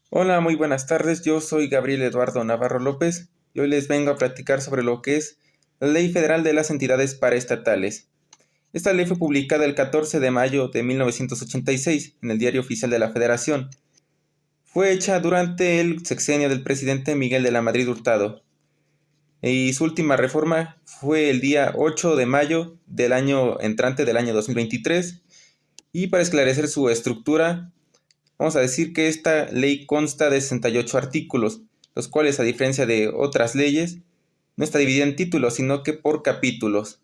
Hola, muy buenas tardes. Yo soy Gabriel Eduardo Navarro López y hoy les vengo a platicar sobre lo que es la Ley Federal de las Entidades Paraestatales. Esta ley fue publicada el 14 de mayo de 1986 en el Diario Oficial de la Federación. Fue hecha durante el sexenio del presidente Miguel de la Madrid Hurtado y su última reforma fue el día 8 de mayo del año entrante del año 2023. Y para esclarecer su estructura, vamos a decir que esta ley consta de 68 artículos, los cuales, a diferencia de otras leyes, no está dividida en títulos, sino que por capítulos.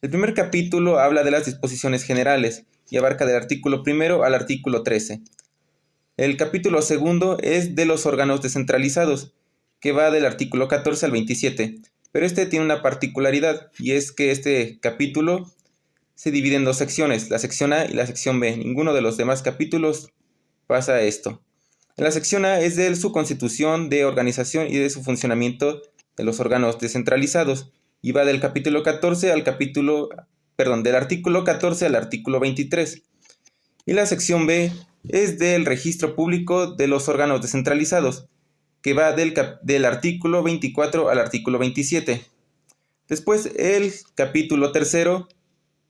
El primer capítulo habla de las disposiciones generales y abarca del artículo primero al artículo 13. El capítulo segundo es de los órganos descentralizados, que va del artículo 14 al 27, pero este tiene una particularidad, y es que este capítulo se divide en dos secciones, la sección A y la sección B. Ninguno de los demás capítulos pasa esto. En la sección A es de su constitución, de organización y de su funcionamiento de los órganos descentralizados, y va del capítulo 14 al del artículo 14 al artículo 23. Y la sección B es del registro público de los órganos descentralizados, que va del artículo 24 al artículo 27. Después el capítulo tercero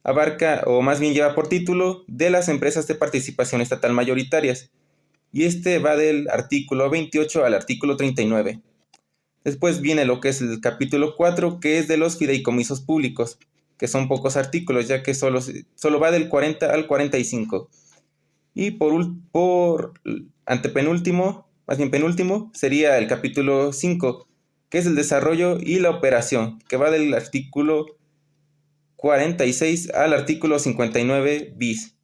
abarca, o más bien lleva por título, de las empresas de participación estatal mayoritarias, y este va del artículo 28 al artículo 39. Después viene lo que es el capítulo 4, que es de los fideicomisos públicos, que son pocos artículos, ya que solo va del 40 al 45. Y por antepenúltimo, más bien penúltimo, sería el capítulo 5, que es el desarrollo y la operación, que va del artículo 46 al artículo 59 bis.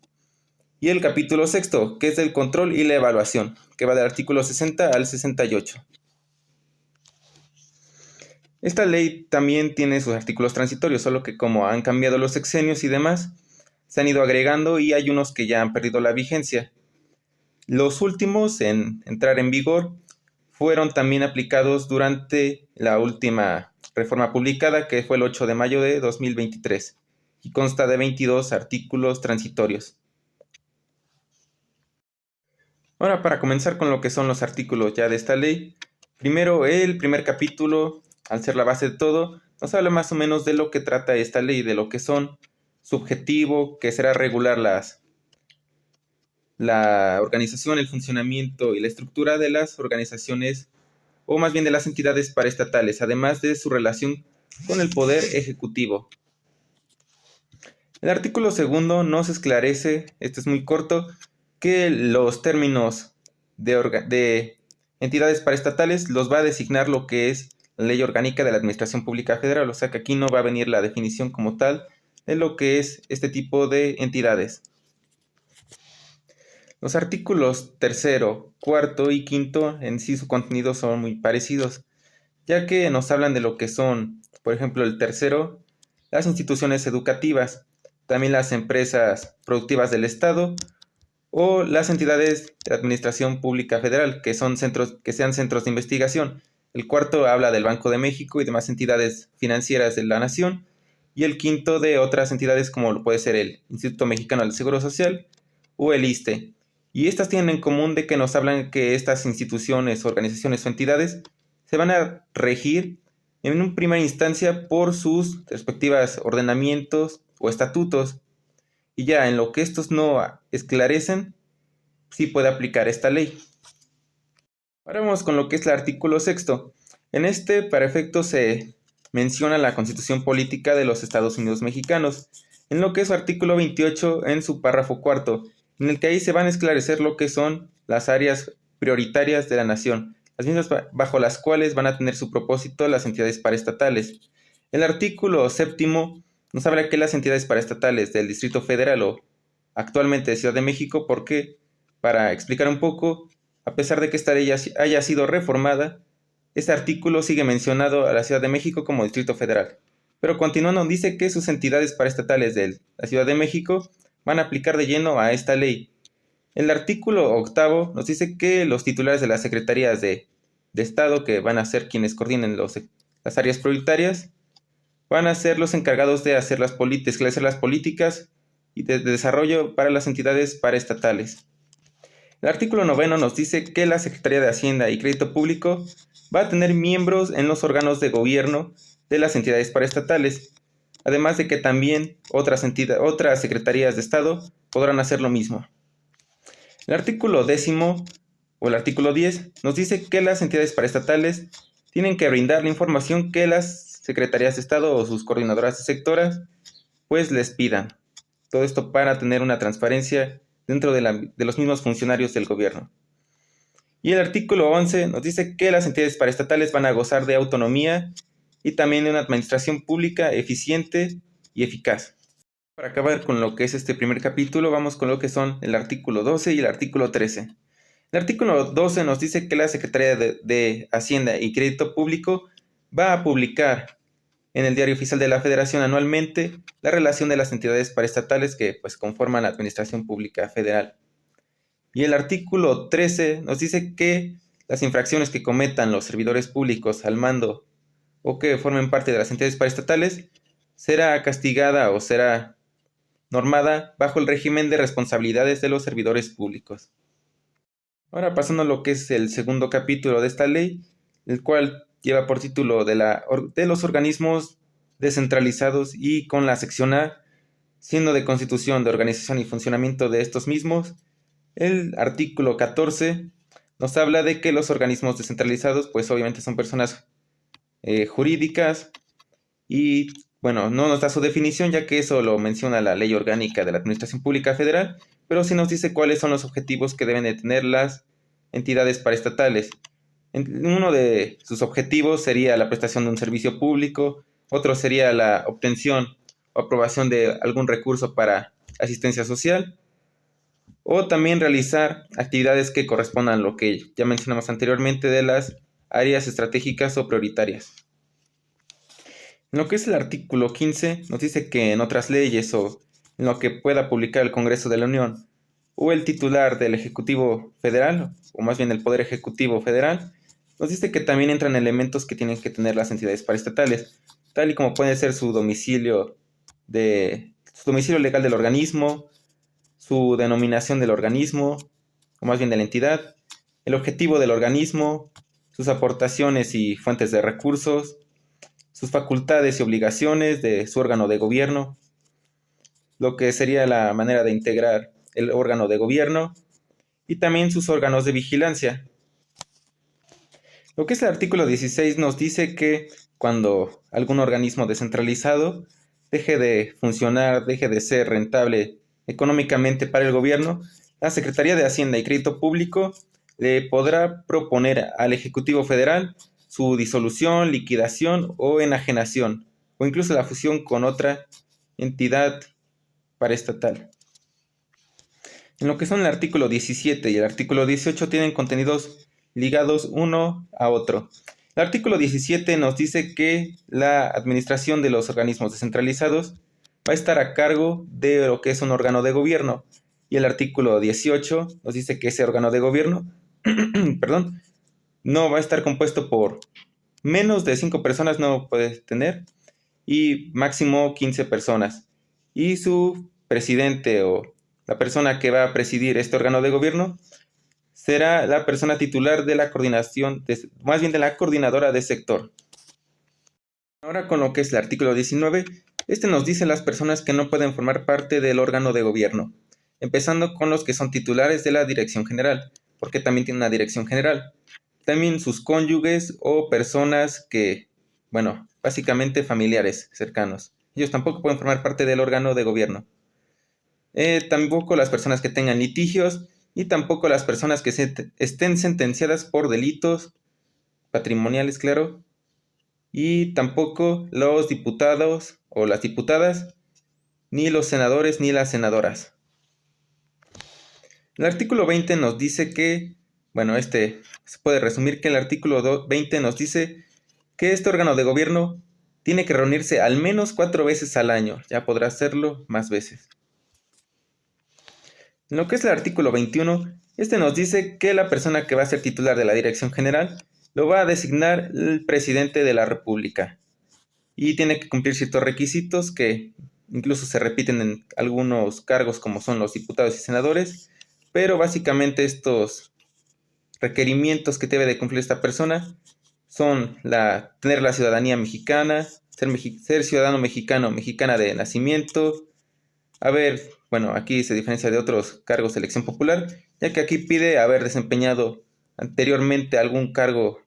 Y el capítulo sexto, que es el control y la evaluación, que va del artículo 60 al 68. Esta ley también tiene sus artículos transitorios, solo que como han cambiado los sexenios y demás, se han ido agregando y hay unos que ya han perdido la vigencia. Los últimos en entrar en vigor fueron también aplicados durante la última reforma publicada, que fue el 8 de mayo de 2023, y consta de 22 artículos transitorios. Ahora, para comenzar con lo que son los artículos ya de esta ley, primero el primer capítulo, al ser la base de todo, nos habla más o menos de lo que trata esta ley, de lo que son su objetivo, que será regular la organización, el funcionamiento y la estructura de las organizaciones, o más bien de las entidades paraestatales, además de su relación con el poder ejecutivo. El artículo segundo nos esclarece, este es muy corto, que los términos de entidades paraestatales los va a designar lo que es la Ley Orgánica de la Administración Pública Federal, o sea que aquí no va a venir la definición como tal de lo que es este tipo de entidades. Los artículos tercero, cuarto y quinto en sí su contenido son muy parecidos, ya que nos hablan de lo que son, por ejemplo, el tercero, las instituciones educativas, también las empresas productivas del Estado o las entidades de administración pública federal, que sean centros de investigación. El cuarto habla del Banco de México y demás entidades financieras de la nación, y el quinto de otras entidades como lo puede ser el Instituto Mexicano del Seguro Social o el ISSSTE. Y estas tienen en común de que nos hablan que estas instituciones, organizaciones o entidades se van a regir en una primera instancia por sus respectivos ordenamientos o estatutos, y ya en lo que estos no esclarecen, sí puede aplicar esta ley. Ahora vamos con lo que es el artículo sexto. En este, para efecto, se menciona la Constitución Política de los Estados Unidos Mexicanos, en lo que es su artículo 28 en su párrafo cuarto, en el que ahí se van a esclarecer lo que son las áreas prioritarias de la nación, las mismas bajo las cuales van a tener su propósito las entidades paraestatales. El artículo séptimo nos habla que las entidades paraestatales del Distrito Federal o actualmente de Ciudad de México, porque, para explicar un poco, a pesar de que esta ley haya sido reformada, este artículo sigue mencionado a la Ciudad de México como Distrito Federal. Pero continuando, dice que sus entidades paraestatales de la Ciudad de México van a aplicar de lleno a esta ley. El artículo octavo nos dice que los titulares de las secretarías de Estado, que van a ser quienes coordinen las áreas prioritarias, van a ser los encargados de esclarecer las políticas y de desarrollo para las entidades paraestatales. El artículo 9 nos dice que la Secretaría de Hacienda y Crédito Público va a tener miembros en los órganos de gobierno de las entidades paraestatales, además de que también otras secretarías de Estado podrán hacer lo mismo. El artículo 10 o el artículo 10 nos dice que las entidades paraestatales tienen que brindar la información que las secretarías de Estado o sus coordinadoras de sectoras pues les pidan. Todo esto para tener una transparencia dentro de los mismos funcionarios del gobierno. Y el artículo 11 nos dice que las entidades paraestatales van a gozar de autonomía y también de una administración pública eficiente y eficaz. Para acabar con lo que es este primer capítulo, vamos con lo que son el artículo 12 y el artículo 13. El artículo 12 nos dice que la Secretaría de Hacienda y Crédito Público va a publicar en el Diario Oficial de la Federación anualmente la relación de las entidades paraestatales que pues conforman la Administración Pública Federal. Y el artículo 13 nos dice que las infracciones que cometan los servidores públicos al mando o que formen parte de las entidades paraestatales será castigada o será normada bajo el régimen de responsabilidades de los servidores públicos. Ahora pasando a lo que es el segundo capítulo de esta ley, el cual lleva por título de los organismos descentralizados y con la sección A, siendo de constitución, de organización y funcionamiento de estos mismos, el artículo 14 nos habla de que los organismos descentralizados pues obviamente son personas jurídicas y bueno, no nos da su definición ya que eso lo menciona la Ley Orgánica de la Administración Pública Federal, pero sí nos dice cuáles son los objetivos que deben de tener las entidades paraestatales. Uno de sus objetivos sería la prestación de un servicio público, otro sería la obtención o aprobación de algún recurso para asistencia social, o también realizar actividades que correspondan a lo que ya mencionamos anteriormente de las áreas estratégicas o prioritarias. En lo que es el artículo 15 nos dice que en otras leyes o en lo que pueda publicar el Congreso de la Unión o el titular del Ejecutivo Federal, o más bien el Poder Ejecutivo Federal, nos dice que también entran elementos que tienen que tener las entidades paraestatales, tal y como puede ser su domicilio legal del organismo, su denominación del organismo, o más bien de la entidad, el objetivo del organismo, sus aportaciones y fuentes de recursos, sus facultades y obligaciones de su órgano de gobierno, lo que sería la manera de integrar el órgano de gobierno, y también sus órganos de vigilancia. Lo que es el artículo 16 nos dice que cuando algún organismo descentralizado deje de funcionar, deje de ser rentable económicamente para el gobierno, la Secretaría de Hacienda y Crédito Público le podrá proponer al Ejecutivo Federal su disolución, liquidación o enajenación, o incluso la fusión con otra entidad paraestatal. En lo que son el artículo 17 y el artículo 18 tienen contenidos ligados uno a otro. El artículo 17 nos dice que la administración de los organismos descentralizados va a estar a cargo de lo que es un órgano de gobierno. Y el artículo 18 nos dice que ese órgano de gobierno perdón, no va a estar compuesto por menos de 5 personas, no puede tener, y máximo 15 personas. Y su presidente o la persona que va a presidir este órgano de gobierno será la persona titular de la coordinación, más bien de la coordinadora de sector. Ahora con lo que es el artículo 19, este nos dice las personas que no pueden formar parte del órgano de gobierno, empezando con los que son titulares de la dirección general, porque también tiene una dirección general. También sus cónyuges o personas que, bueno, básicamente familiares cercanos. Ellos tampoco pueden formar parte del órgano de gobierno. Tampoco las personas que tengan litigios y tampoco las personas que estén sentenciadas por delitos patrimoniales, claro, y tampoco los diputados o las diputadas, ni los senadores ni las senadoras. El artículo 20 nos dice que, bueno, se puede resumir que el artículo 20 nos dice que este órgano de gobierno tiene que reunirse al menos 4 veces al año, ya podrá hacerlo más veces. En lo que es el artículo 21, nos dice que la persona que va a ser titular de la dirección general lo va a designar el presidente de la República y tiene que cumplir ciertos requisitos que incluso se repiten en algunos cargos como son los diputados y senadores, pero básicamente estos requerimientos que debe de cumplir esta persona son tener la ciudadanía mexicana, ser ciudadano mexicano o mexicana de nacimiento. Bueno, aquí se diferencia de otros cargos de elección popular, ya que aquí pide haber desempeñado anteriormente algún cargo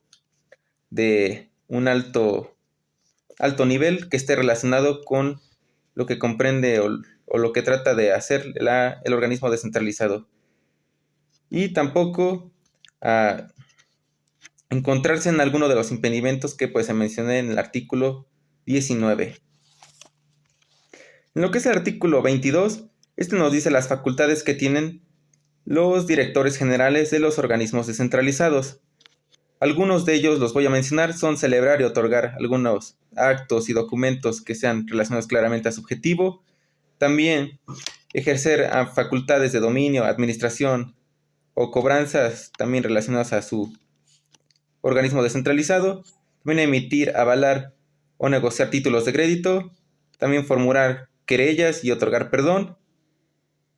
de un alto nivel que esté relacionado con lo que comprende o lo que trata de hacer el organismo descentralizado. Y tampoco encontrarse en alguno de los impedimentos que pues se mencioné en el artículo 19. En lo que es el artículo 22, este nos dice las facultades que tienen los directores generales de los organismos descentralizados. Algunos de ellos los voy a mencionar, son celebrar y otorgar algunos actos y documentos que sean relacionados claramente a su objetivo. También ejercer facultades de dominio, administración o cobranzas también relacionadas a su organismo descentralizado. También emitir, avalar o negociar títulos de crédito. También formular querellas y otorgar perdón.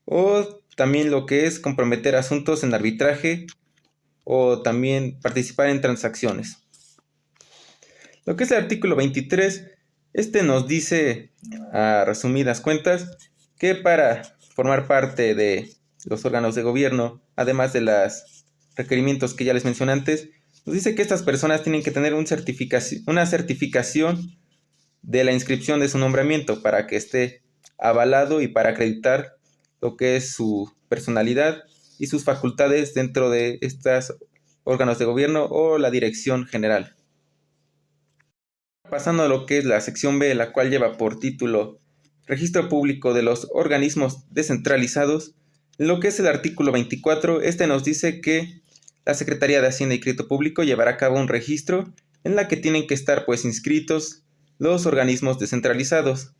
O también lo que es comprometer asuntos en arbitraje o también participar en transacciones. Lo que es el artículo 23, este nos dice, a resumidas cuentas, que para formar parte de los órganos de gobierno, además de los requerimientos que ya les mencioné antes, nos dice que estas personas tienen que tener una certificación de la inscripción de su nombramiento para que esté avalado y para acreditar lo que es su personalidad y sus facultades dentro de estos órganos de gobierno o la dirección general. Pasando a lo que es la sección B, la cual lleva por título Registro Público de los Organismos Descentralizados, en lo que es el artículo 24, este nos dice que la Secretaría de Hacienda y Crédito Público llevará a cabo un registro en la que tienen que estar pues inscritos los organismos descentralizados.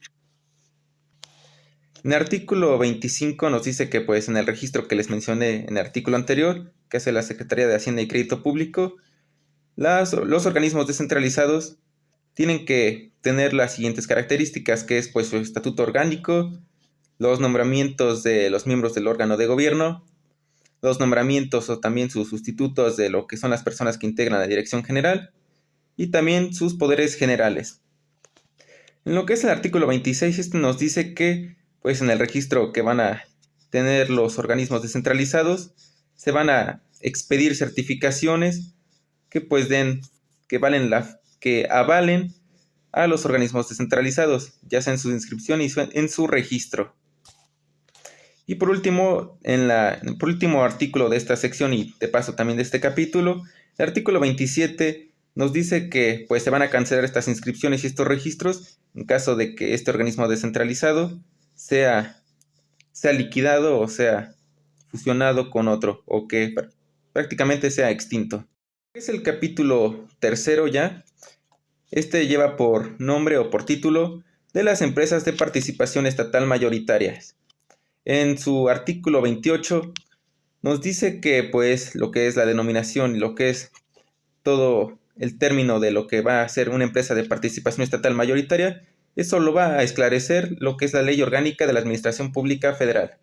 En el artículo 25 nos dice que pues en el registro que les mencioné en el artículo anterior, que hace la Secretaría de Hacienda y Crédito Público, los organismos descentralizados tienen que tener las siguientes características, que es pues su estatuto orgánico, los nombramientos de los miembros del órgano de gobierno, los nombramientos o también sus sustitutos de lo que son las personas que integran la dirección general y también sus poderes generales. En lo que es el artículo 26, este nos dice que pues en el registro que van a tener los organismos descentralizados se van a expedir certificaciones que pues que avalen a los organismos descentralizados, ya sea en su inscripción y en su registro. Y por último artículo de esta sección y de paso también de este capítulo, el artículo 27 nos dice que pues se van a cancelar estas inscripciones y estos registros en caso de que este organismo descentralizado sea liquidado o sea fusionado con otro o que prácticamente sea extinto. Es el capítulo tercero ya. Este lleva por nombre o por título de las empresas de participación estatal mayoritarias. En su artículo 28 nos dice que pues lo que es la denominación y lo que es todo el término de lo que va a ser una empresa de participación estatal mayoritaria, eso lo va a esclarecer lo que es la Ley Orgánica de la Administración Pública Federal.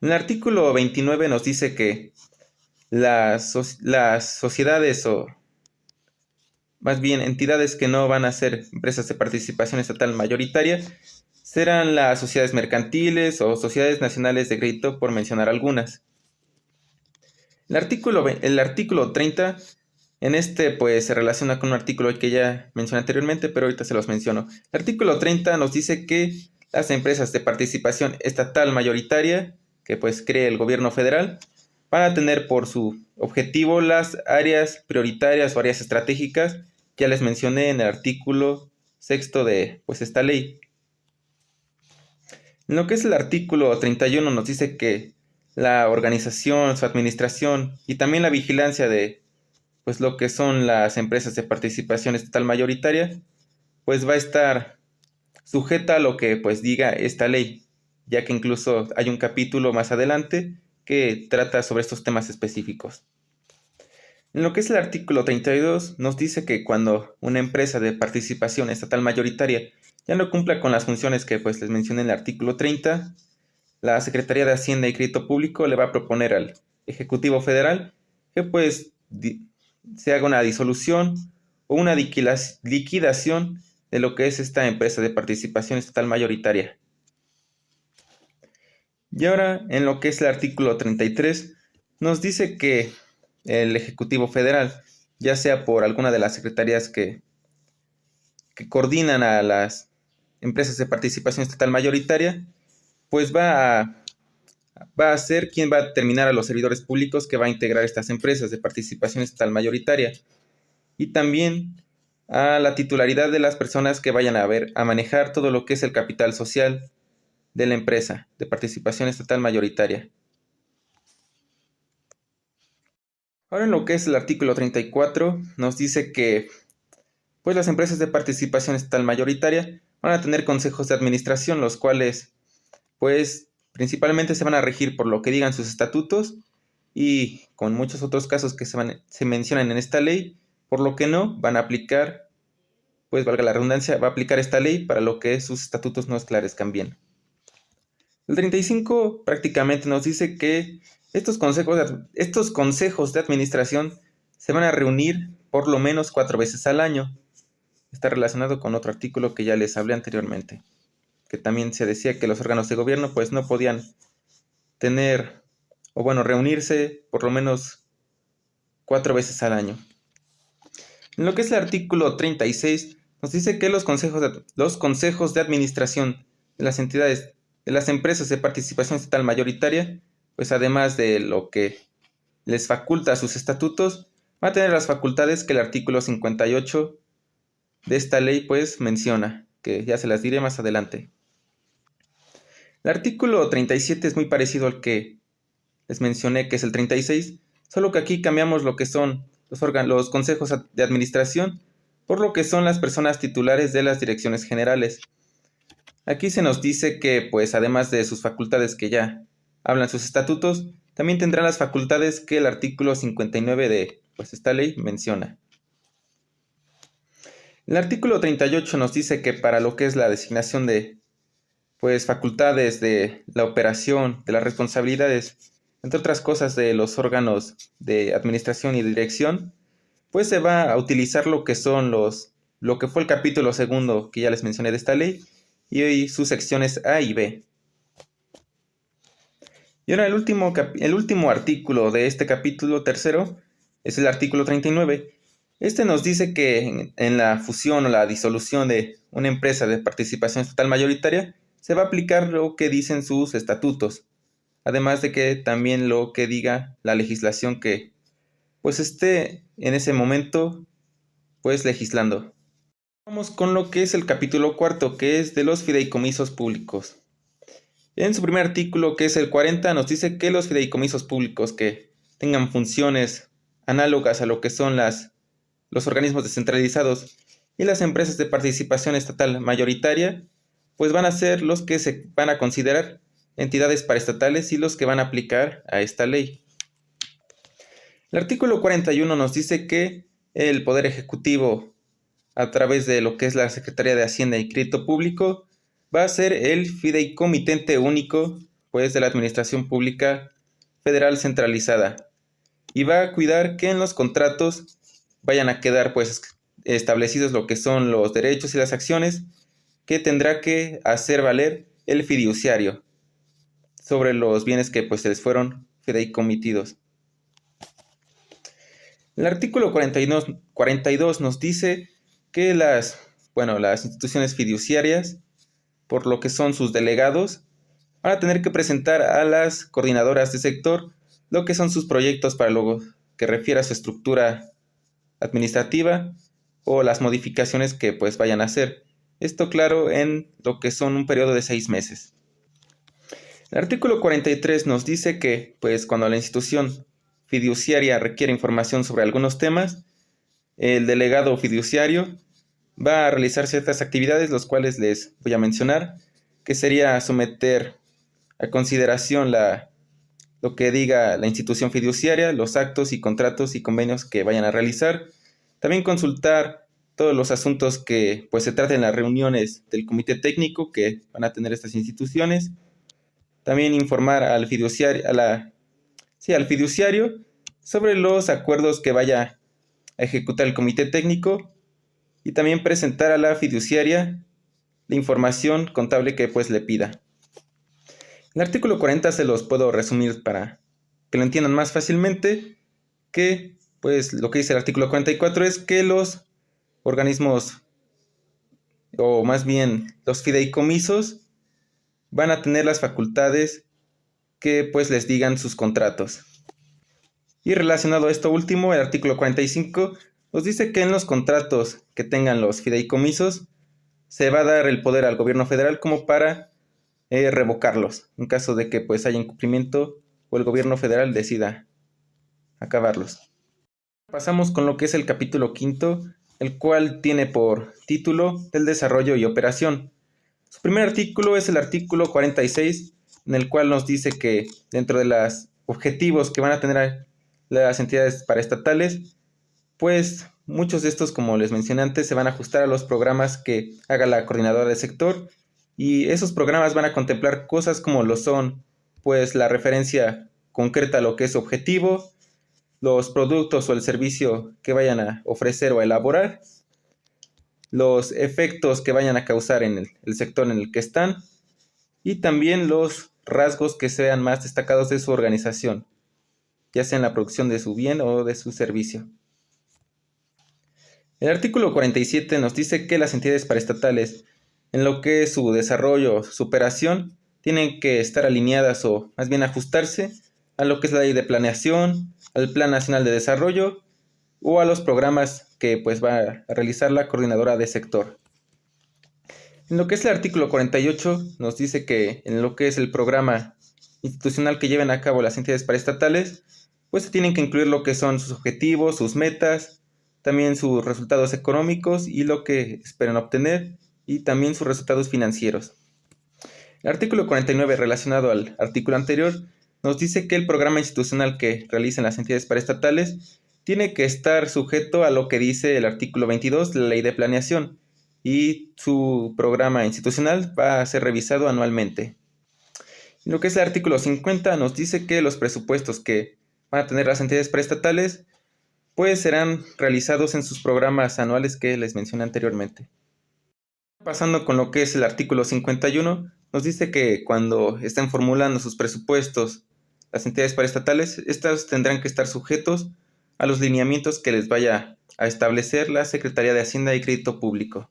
En el artículo 29 nos dice que las sociedades o más bien entidades que no van a ser empresas de participación estatal mayoritaria serán las sociedades mercantiles o sociedades nacionales de crédito, por mencionar algunas. El artículo 30, en este pues se relaciona con un artículo que ya mencioné anteriormente, pero ahorita se los menciono. El artículo 30 nos dice que las empresas de participación estatal mayoritaria, que pues cree el gobierno federal, van a tener por su objetivo las áreas prioritarias o áreas estratégicas que ya les mencioné en el artículo 6 de pues esta ley. En lo que es el artículo 31 nos dice que la organización, su administración y también la vigilancia de pues lo que son las empresas de participación estatal mayoritaria, pues va a estar sujeta a lo que pues diga esta ley, ya que incluso hay un capítulo más adelante que trata sobre estos temas específicos. En lo que es el artículo 32 nos dice que cuando una empresa de participación estatal mayoritaria ya no cumpla con las funciones que pues les mencioné en el artículo 30, la Secretaría de Hacienda y Crédito Público le va a proponer al Ejecutivo Federal que pues se haga una disolución o una liquidación de lo que es esta empresa de participación estatal mayoritaria. Y ahora, en lo que es el artículo 33, nos dice que el Ejecutivo Federal, ya sea por alguna de las secretarías que coordinan a las empresas de participación estatal mayoritaria, pues va a ser quien va a determinar a los servidores públicos que va a integrar estas empresas de participación estatal mayoritaria, y también a la titularidad de las personas que vayan a manejar todo lo que es el capital social de la empresa de participación estatal mayoritaria. Ahora, en lo que es el artículo 34, nos dice que pues las empresas de participación estatal mayoritaria van a tener consejos de administración, los cuales pues principalmente se van a regir por lo que digan sus estatutos, y con muchos otros casos que se mencionan en esta ley, por lo que no van a aplicar, pues valga la redundancia, va a aplicar esta ley para lo que sus estatutos no esclarezcan bien. El 35 prácticamente nos dice que estos consejos de administración se van a reunir por lo menos 4 veces al año. Está relacionado con otro artículo que ya les hablé anteriormente, que también se decía que los órganos de gobierno pues no podían reunirse por lo menos 4 veces al año. En lo que es el artículo 36, nos dice que los consejos de administración de las entidades, de las empresas de participación estatal mayoritaria, pues además de lo que les faculta a sus estatutos, va a tener las facultades que el artículo 58 de esta ley pues menciona, que ya se las diré más adelante. El artículo 37 es muy parecido al que les mencioné, que es el 36, solo que aquí cambiamos lo que son los consejos de administración por lo que son las personas titulares de las direcciones generales. Aquí se nos dice que, pues, además de sus facultades que ya hablan sus estatutos, también tendrán las facultades que el artículo 59 de esta ley menciona. El artículo 38 nos dice que para lo que es la designación de facultades de la operación, de las responsabilidades, entre otras cosas de los órganos de administración y dirección, pues se va a utilizar lo que fue el capítulo segundo que ya les mencioné de esta ley y sus secciones A y B. Y ahora el último artículo de este capítulo tercero es el artículo 39. Este nos dice que en la fusión o la disolución de una empresa de participación estatal mayoritaria se va a aplicar lo que dicen sus estatutos, además de que también lo que diga la legislación que pues esté en ese momento pues legislando. Vamos con lo que es el capítulo cuarto, que es de los fideicomisos públicos. En su primer artículo, que es el 40, nos dice que los fideicomisos públicos que tengan funciones análogas a lo que son los organismos descentralizados y las empresas de participación estatal mayoritaria, pues van a ser los que se van a considerar entidades paraestatales y los que van a aplicar a esta ley. El artículo 41 nos dice que el Poder Ejecutivo, a través de lo que es la Secretaría de Hacienda y Crédito Público, va a ser el fideicomitente único pues de la Administración Pública Federal centralizada, y va a cuidar que en los contratos vayan a quedar pues establecidos lo que son los derechos y las acciones que tendrá que hacer valer el fiduciario sobre los bienes que pues se les fueron fideicomitidos. El artículo 42 nos dice que las instituciones fiduciarias, por lo que son sus delegados, van a tener que presentar a las coordinadoras de sector lo que son sus proyectos para lo que refiere a su estructura administrativa o las modificaciones que pues vayan a hacer. Esto, claro, en lo que son un periodo de 6 meses. El artículo 43 nos dice que pues cuando la institución fiduciaria requiere información sobre algunos temas, el delegado fiduciario va a realizar ciertas actividades, los cuales les voy a mencionar, que sería someter a consideración lo que diga la institución fiduciaria, los actos y contratos y convenios que vayan a realizar, también consultar todos los asuntos que pues se traten en las reuniones del comité técnico que van a tener estas instituciones, también informar al fiduciario sobre los acuerdos que vaya a ejecutar el comité técnico y también presentar a la fiduciaria la información contable que pues le pida. El artículo 40 se los puedo resumir para que lo entiendan más fácilmente, que pues lo que dice el artículo 44 es que los organismos, o más bien los fideicomisos, van a tener las facultades que pues les digan sus contratos. Y relacionado a esto último, el artículo 45 nos dice que en los contratos que tengan los fideicomisos se va a dar el poder al gobierno federal como para revocarlos en caso de que pues haya incumplimiento o el gobierno federal decida acabarlos. Pasamos con lo que es el capítulo quinto, el cual tiene por título del desarrollo y operación. Su primer artículo es el artículo 46, en el cual nos dice que dentro de los objetivos que van a tener las entidades paraestatales, pues muchos de estos, como les mencioné antes, se van a ajustar a los programas que haga la coordinadora del sector, y esos programas van a contemplar cosas como lo son, pues la referencia concreta a lo que es objetivo, los productos o el servicio que vayan a ofrecer o a elaborar, los efectos que vayan a causar en el sector en el que están, y también los rasgos que sean más destacados de su organización, ya sea en la producción de su bien o de su servicio. El artículo 47 nos dice que las entidades paraestatales, en lo que es su desarrollo, su operación, tienen que estar alineadas o más bien ajustarse a lo que es la ley de planeación, al Plan Nacional de Desarrollo o a los programas que pues va a realizar la coordinadora de sector. En lo que es el artículo 48 nos dice que en lo que es el programa institucional que lleven a cabo las entidades paraestatales, pues se tienen que incluir lo que son sus objetivos, sus metas, también sus resultados económicos y lo que esperan obtener, y también sus resultados financieros. El artículo 49, relacionado al artículo anterior, nos dice que el programa institucional que realicen las entidades paraestatales tiene que estar sujeto a lo que dice el artículo 22 de la Ley de Planeación, y su programa institucional va a ser revisado anualmente. En lo que es el artículo 50 nos dice que los presupuestos que van a tener las entidades paraestatales pues serán realizados en sus programas anuales que les mencioné anteriormente. Pasando con lo que es el artículo 51, nos dice que cuando estén formulando sus presupuestos las entidades paraestatales, estas tendrán que estar sujetos a los lineamientos que les vaya a establecer la Secretaría de Hacienda y Crédito Público.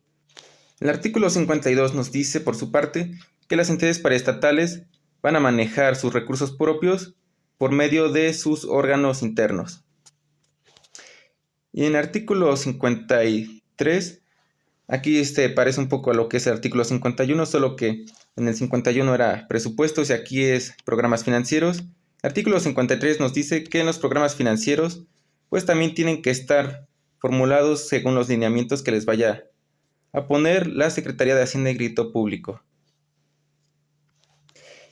El artículo 52 nos dice, por su parte, que las entidades paraestatales van a manejar sus recursos propios por medio de sus órganos internos. Y en el artículo 53, aquí parece un poco a lo que es el artículo 51, solo que en el 51 era presupuestos y aquí es programas financieros. El artículo 53 nos dice que en los programas financieros pues también tienen que estar formulados según los lineamientos que les vaya a poner la Secretaría de Hacienda y Crédito Público.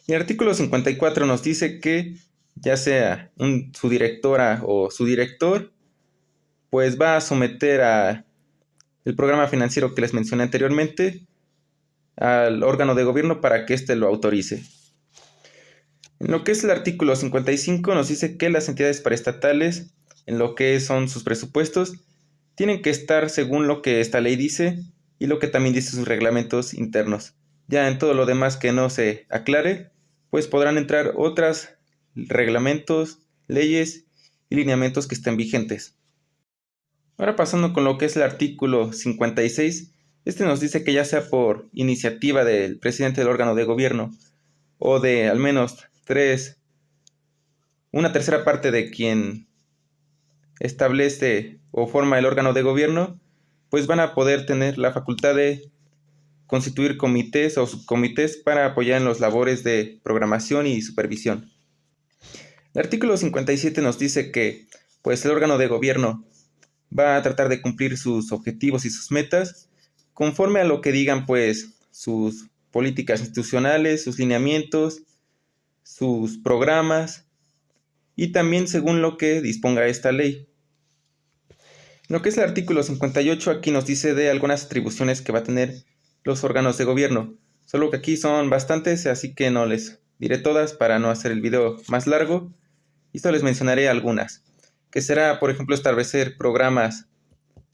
Y el artículo 54 nos dice que ya sea su directora o su director, pues va a someter el programa financiero que les mencioné anteriormente al órgano de gobierno para que éste lo autorice. En lo que es el artículo 55 nos dice que las entidades paraestatales, en lo que son sus presupuestos, tienen que estar según lo que esta ley dice y lo que también dice sus reglamentos internos. Ya en todo lo demás que no se aclare, pues podrán entrar otros reglamentos, leyes y lineamientos que estén vigentes. Ahora pasando con lo que es el artículo 56, nos dice que ya sea por iniciativa del presidente del órgano de gobierno o de al menos una tercera parte de quien establece o forma el órgano de gobierno, pues van a poder tener la facultad de constituir comités o subcomités para apoyar en las labores de programación y supervisión. El artículo 57 nos dice que pues el órgano de gobierno va a tratar de cumplir sus objetivos y sus metas conforme a lo que digan pues sus políticas institucionales, sus lineamientos, sus programas y también según lo que disponga esta ley. Lo que es el artículo 58 aquí nos dice de algunas atribuciones que va a tener los órganos de gobierno, solo que aquí son bastantes, así que no les diré todas para no hacer el video más largo, y solo les mencionaré algunas, que será, por ejemplo, establecer programas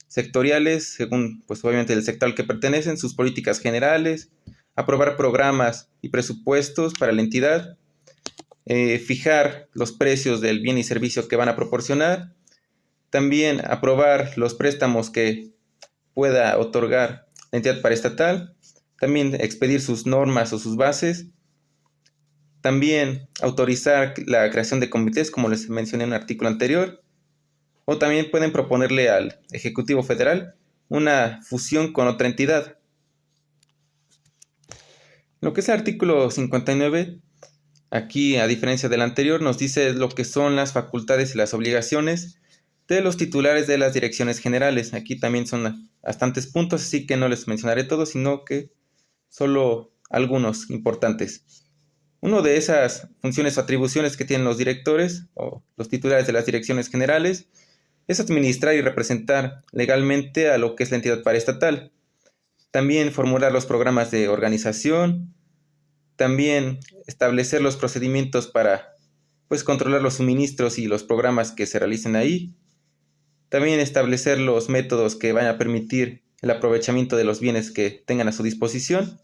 sectoriales según, pues obviamente, el sector al que pertenecen, sus políticas generales, aprobar programas y presupuestos para la entidad, fijar los precios del bien y servicio que van a proporcionar, también aprobar los préstamos que pueda otorgar la entidad paraestatal, también expedir sus normas o sus bases, también autorizar la creación de comités, como les mencioné en un artículo anterior, o también pueden proponerle al Ejecutivo Federal una fusión con otra entidad. Lo que es el artículo 59, aquí, a diferencia del anterior, nos dice lo que son las facultades y las obligaciones de los titulares de las direcciones generales. Aquí también son bastantes puntos, así que no les mencionaré todos, sino que solo algunos importantes. Una de esas funciones o atribuciones que tienen los directores o los titulares de las direcciones generales es administrar y representar legalmente a lo que es la entidad paraestatal. También formular los programas de organización, también establecer los procedimientos para, pues, controlar los suministros y los programas que se realicen ahí. También establecer los métodos que van a permitir el aprovechamiento de los bienes que tengan a su disposición.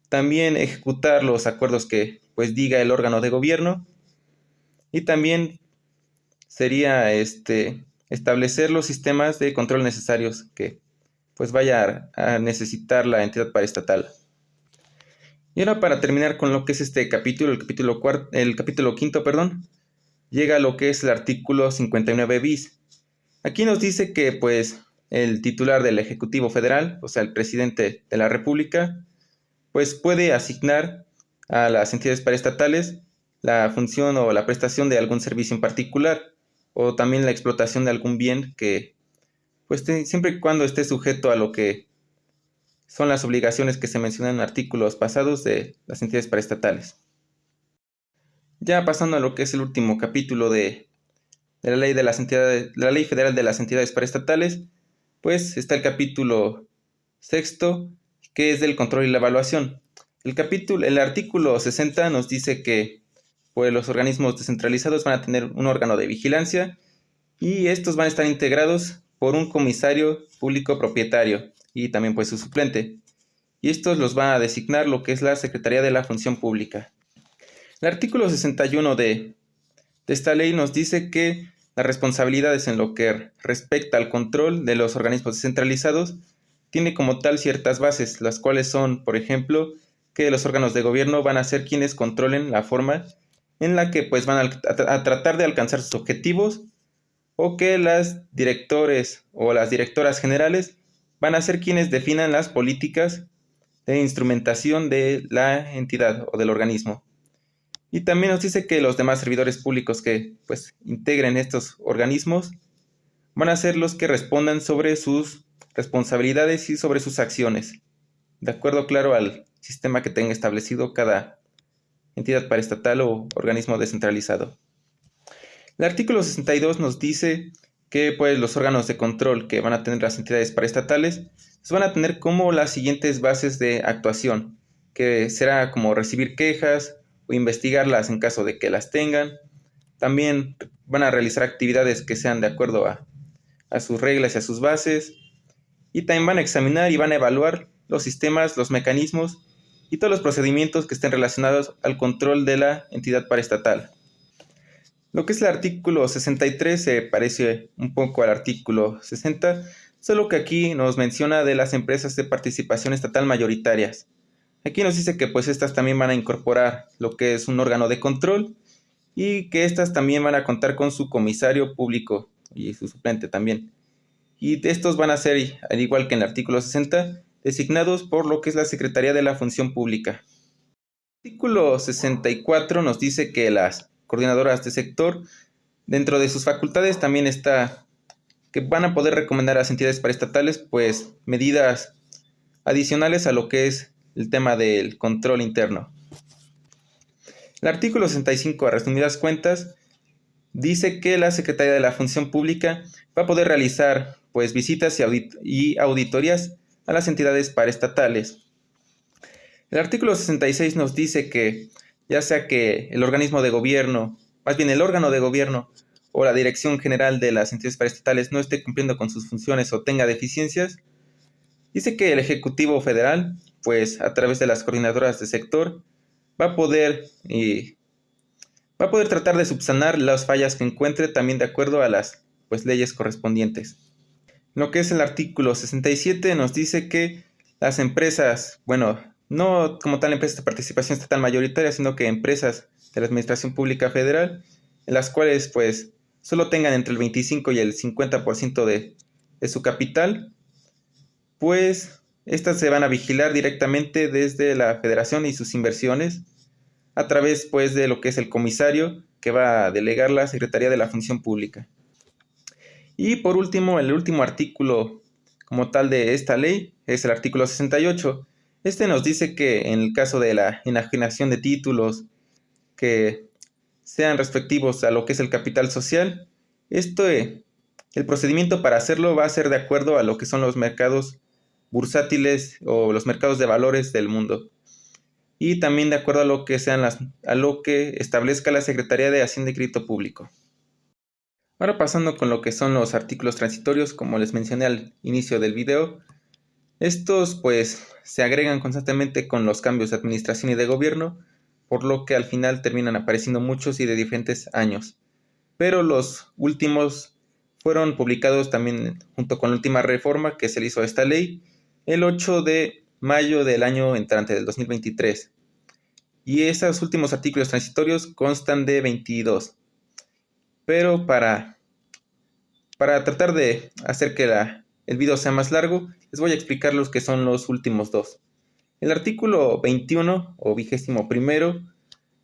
También ejecutar los acuerdos que, pues, diga el órgano de gobierno. Y también sería establecer los sistemas de control necesarios que, pues, vaya a necesitar la entidad paraestatal. Y ahora, para terminar con lo que es este capítulo, el capítulo quinto, llega a lo que es el artículo 59 bis. Aquí nos dice que, pues, el titular del Ejecutivo Federal, o sea, el presidente de la República, pues puede asignar a las entidades paraestatales la función o la prestación de algún servicio en particular, o también la explotación de algún bien que, pues, siempre y cuando esté sujeto a lo que son las obligaciones que se mencionan en artículos pasados de las entidades paraestatales. Ya pasando a lo que es el último capítulo de la ley de las entidades, la ley federal de las entidades paraestatales, pues está el capítulo sexto, que es del control y la evaluación. El artículo 60 nos dice que, pues, los organismos descentralizados van a tener un órgano de vigilancia y estos van a estar integrados por un comisario público propietario y también, pues, su suplente. Y estos los va a designar lo que es la Secretaría de la Función Pública. El artículo 61 de esta ley nos dice que las responsabilidades en lo que respecta al control de los organismos descentralizados tiene como tal ciertas bases, las cuales son, por ejemplo, que los órganos de gobierno van a ser quienes controlen la forma en la que, pues, van a tratar de alcanzar sus objetivos, o que las directores o las directoras generales van a ser quienes definan las políticas de instrumentación de la entidad o del organismo. Y también nos dice que los demás servidores públicos que, pues, integren estos organismos van a ser los que respondan sobre sus responsabilidades y sobre sus acciones, de acuerdo, claro, al sistema que tenga establecido cada entidad paraestatal o organismo descentralizado. El artículo 62 nos dice que, pues, los órganos de control que van a tener las entidades paraestatales van a tener como las siguientes bases de actuación, que será como recibir quejas o investigarlas en caso de que las tengan. También van a realizar actividades que sean de acuerdo a sus reglas y a sus bases. Y también van a examinar y van a evaluar los sistemas, los mecanismos y todos los procedimientos que estén relacionados al control de la entidad paraestatal. Lo que es el artículo 63 se parece un poco al artículo 60, solo que aquí nos menciona de las empresas de participación estatal mayoritarias. Aquí nos dice que, pues, estas también van a incorporar lo que es un órgano de control y que estas también van a contar con su comisario público y su suplente también. Y estos van a ser, al igual que en el artículo 60, designados por lo que es la Secretaría de la Función Pública. El artículo 64 nos dice que las coordinadoras de sector, dentro de sus facultades también está que van a poder recomendar a las entidades paraestatales, pues, medidas adicionales a lo que es el tema del control interno. El artículo 65, a resumidas cuentas, dice que la Secretaría de la Función Pública va a poder realizar, pues, visitas y auditorías a las entidades paraestatales. El artículo 66 nos dice que, ya sea que el organismo de gobierno, más bien el órgano de gobierno o la dirección general de las entidades paraestatales no esté cumpliendo con sus funciones o tenga deficiencias, dice que el Ejecutivo Federal, pues a través de las coordinadoras de sector, va a poder tratar de subsanar las fallas que encuentre también de acuerdo a las leyes correspondientes. Lo que es el artículo 67 nos dice que las empresas, no como tal empresas de participación estatal mayoritaria, sino que empresas de la Administración Pública Federal, en las cuales solo tengan entre el 25 y el 50% de su capital, pues estas se van a vigilar directamente desde la Federación y sus inversiones a través de lo que es el comisario que va a delegar la Secretaría de la Función Pública. Y por último, el último artículo como tal de esta ley es el artículo 68. Este nos dice que en el caso de la enajenación de títulos que sean respectivos a lo que es el capital social, el procedimiento para hacerlo va a ser de acuerdo a lo que son los mercados bursátiles o los mercados de valores del mundo. Y también de acuerdo a lo que establezca la Secretaría de Hacienda y Crédito Público. Ahora pasando con lo que son los artículos transitorios, como les mencioné al inicio del video, estos se agregan constantemente con los cambios de administración y de gobierno, por lo que al final terminan apareciendo muchos y de diferentes años. Pero los últimos fueron publicados también junto con la última reforma que se le hizo a esta ley, el 8 de mayo del año entrante, del 2023. Y esos últimos artículos transitorios constan de 22. Pero para tratar de hacer que el video sea más largo, les voy a explicar los que son los últimos dos. El artículo 21 o 21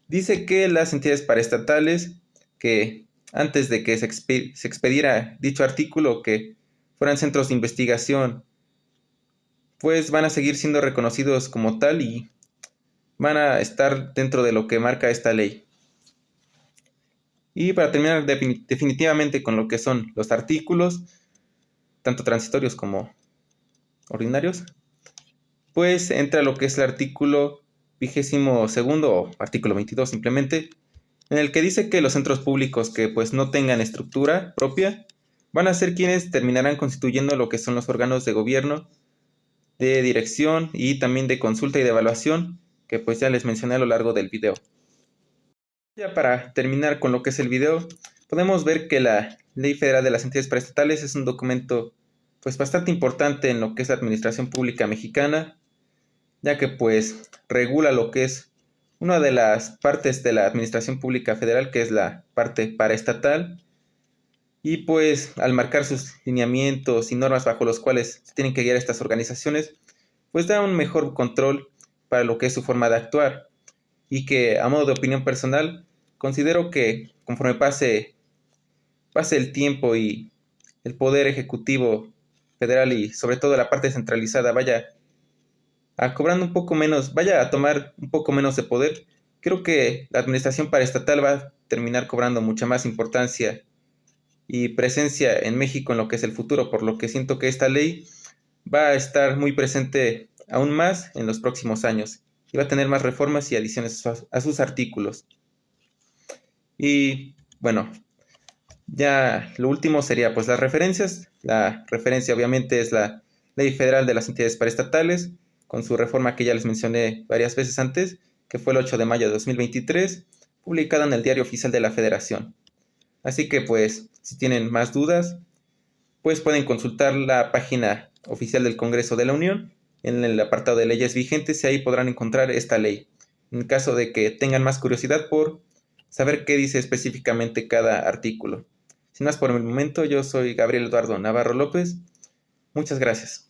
dice que las entidades paraestatales que antes de que se expediera dicho artículo, que fueran centros de investigación, pues van a seguir siendo reconocidos como tal y van a estar dentro de lo que marca esta ley. Y para terminar definitivamente con lo que son los artículos, tanto transitorios como ordinarios, pues entra lo que es el artículo 22 o artículo 22 simplemente, en el que dice que los centros públicos que no tengan estructura propia van a ser quienes terminarán constituyendo lo que son los órganos de gobierno, de dirección y también de consulta y de evaluación, que ya les mencioné a lo largo del video. Ya para terminar con lo que es el video, podemos ver que la Ley Federal de las Entidades Paraestatales es un documento bastante importante en lo que es la administración pública mexicana, ya que regula lo que es una de las partes de la administración pública federal, que es la parte paraestatal, y al marcar sus lineamientos y normas bajo los cuales se tienen que guiar estas organizaciones, da un mejor control para lo que es su forma de actuar, y que a modo de opinión personal considero que conforme pase el tiempo y el poder ejecutivo federal y sobre todo la parte centralizada vaya a tomar un poco menos de poder, creo que la administración paraestatal va a terminar cobrando mucha más importancia y presencia en México en lo que es el futuro, por lo que siento que esta ley va a estar muy presente aún más en los próximos años y va a tener más reformas y adiciones a sus artículos. Y ya lo último sería las referencias. La referencia obviamente es la Ley Federal de las Entidades Paraestatales, con su reforma que ya les mencioné varias veces antes, que fue el 8 de mayo de 2023, publicada en el Diario Oficial de la Federación. Así que si tienen más dudas, pueden consultar la página oficial del Congreso de la Unión en el apartado de leyes vigentes y ahí podrán encontrar esta ley. En caso de que tengan más curiosidad por saber qué dice específicamente cada artículo. Sin más por el momento, yo soy Gabriel Eduardo Navarro López. Muchas gracias.